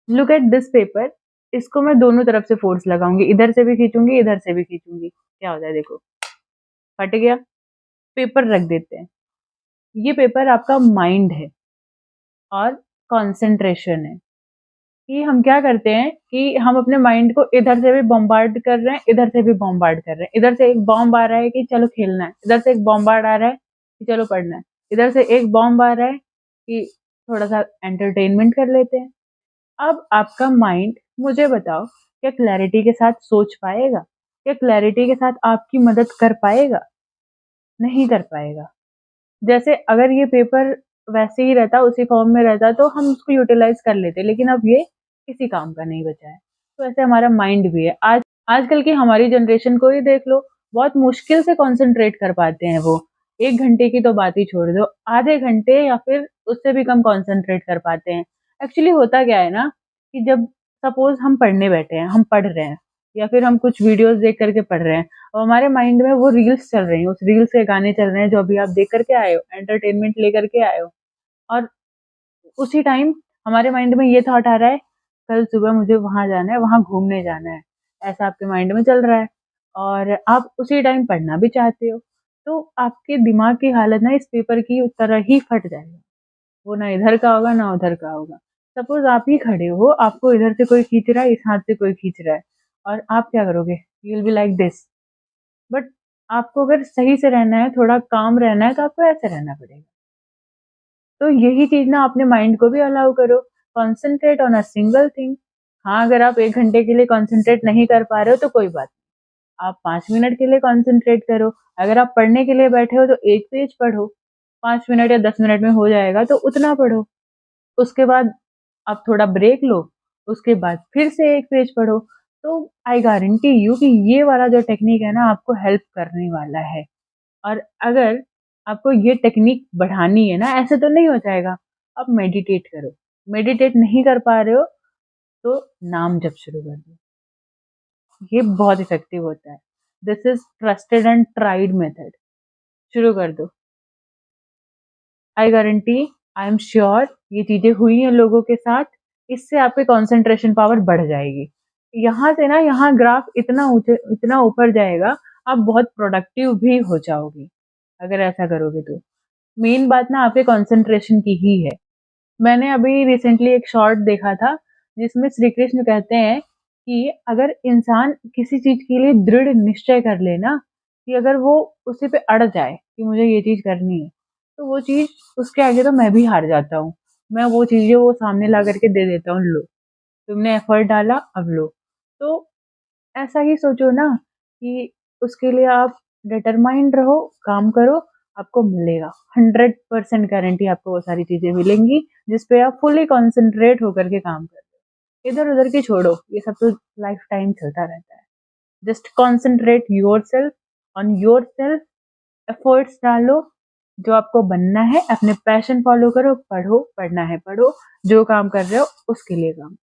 Look at this paper, इसको मैं दोनों तरफ से फोर्स लगाऊंगी, इधर से भी खींचूंगी, इधर से भी खींचूंगी, क्या हो जाए देखो, फट गया। पेपर रख देते हैं। ये पेपर आपका माइंड है और कंसंट्रेशन है। कि हम क्या करते हैं कि हम अपने माइंड को इधर से भी बॉम्बार्ड कर रहे हैं, इधर से भी बॉम्बार्ड कर रहे हैं। इधर से एक बॉम्ब आ रहा है कि चलो खेलना है, इधर से एक बॉम्बार्ड आ रहा है कि चलो पढ़ना है, इधर से एक बॉम्ब आ रहा है कि थोड़ा सा एंटरटेनमेंट कर लेते हैं। अब आपका माइंड, मुझे बताओ, क्या क्लैरिटी के साथ सोच पाएगा? क्या क्लैरिटी के साथ आपकी मदद कर पाएगा? नहीं कर पाएगा। जैसे अगर ये पेपर वैसे ही रहता, उसी फॉर्म में रहता, तो हम उसको यूटिलाइज कर लेते, लेकिन अब ये किसी काम का नहीं बचा है। तो ऐसे हमारा माइंड भी है। आजकल की हमारी जनरेशन को ही देख लो, बहुत मुश्किल से कंसंट्रेट कर पाते हैं वो। 1 घंटे की तो बात ही छोड़ दो, आधे घंटे या फिर उससे भी कम कंसंट्रेट कर पाते हैं। एक्चुअली होता क्या है ना, कि जब सपोज हम पढ़ने बैठे हैं, हम पढ़ रहे हैं या फिर हम कुछ वीडियोस देख करके पढ़ रहे हैं, और हमारे माइंड में वो रील्स चल रही हैं, उस रील्स के गाने चल रहे हैं जो अभी आप देख करके आए हो, एंटरटेनमेंट लेकर के आए हो। और उसी टाइम हमारे माइंड में ये थॉट आ रहा है, कल सुबह मुझे वहां जाना है, वहां घूमने जाना है, ऐसा आपके माइंड में चल रहा है, और आप उसी टाइम पढ़ना भी चाहते हो। तो आपके दिमाग की हालत ना इस पेपर की तरह ही फट जाएगा। वो ना इधर का होगा ना उधर का होगा। सपोज आप ही खड़े हो, आपको इधर से कोई खींच रहा है, इस हाथ से कोई खींच रहा है, और आप क्या करोगे? You will be like this. But आपको अगर सही से रहना है, थोड़ा काम रहना है, तो आपको ऐसे रहना पड़ेगा। तो यही चीज ना अपने माइंड को भी अलाउ करो, concentrate on a single thing. हाँ, अगर आप 1 घंटे के लिए कॉन्सेंट्रेट नहीं कर पा रहे हो तो कोई बात नहीं, आप 5 मिनट के लिए कॉन्सेंट्रेट करो। अगर आप पढ़ने के लिए बैठे हो तो एक पेज पढ़ो, 5 मिनट या 10 मिनट में हो जाएगा तो उतना पढ़ो। उसके बाद आप थोड़ा ब्रेक लो, उसके बाद फिर से एक पेज पढ़ो। तो आई गारंटी यू कि ये वाला जो टेक्निक है ना, आपको हेल्प करने वाला है। और अगर आपको ये टेक्निक बढ़ानी है ना, ऐसे तो नहीं हो जाएगा, आप मेडिटेट करो। मेडिटेट नहीं कर पा रहे हो तो नाम जप शुरू कर दो, ये बहुत इफेक्टिव होता है। This is trusted and tried method. शुरू कर दो। I guarantee, I am sure ये चीजें हुई हैं लोगों के साथ, इससे आपकी कंसंट्रेशन पावर बढ़ जाएगी। यहाँ से ना, यहाँ ग्राफ इतना ऊंचे, इतना ऊपर जाएगा, आप बहुत प्रोडक्टिव भी हो जाओगे अगर ऐसा करोगे तो। मेन बात ना आपके कंसंट्रेशन की ही है। मैंने अभी रिसेंटली एक शॉर्ट देखा था जिसमें श्री कृष्ण कहते हैं कि अगर इंसान किसी चीज के लिए दृढ़ निश्चय कर लेना, कि अगर वो उसी पे अड़ जाए कि मुझे ये चीज करनी है, तो वो चीज, उसके आगे तो मैं भी हार जाता हूँ। मैं वो चीजें वो सामने ला करके दे देता हूँ, लो, तुमने एफर्ट डाला, अब लो। तो ऐसा ही सोचो ना कि उसके लिए आप डिटरमाइंड रहो, काम करो, आपको मिलेगा। 100% गारंटी, आपको वो सारी चीजें मिलेंगी जिस पे आप फुली कॉन्सेंट्रेट होकर के काम कर रहे हो। इधर उधर की छोड़ो, ये सब तो लाइफ टाइम चलता रहता है। Just concentrate your self, on your self, efforts डालो, जो आपको बनना है, अपने पैशन फॉलो करो, पढ़ो, पढ़ना है पढ़ो, जो काम कर रहे हो उसके लिए काम।